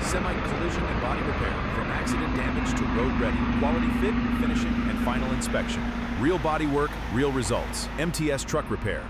Semi-collision and body repair, from accident damage to road ready. Quality fit, finishing, and final inspection. Real body work, real results. MTS Truck Repair.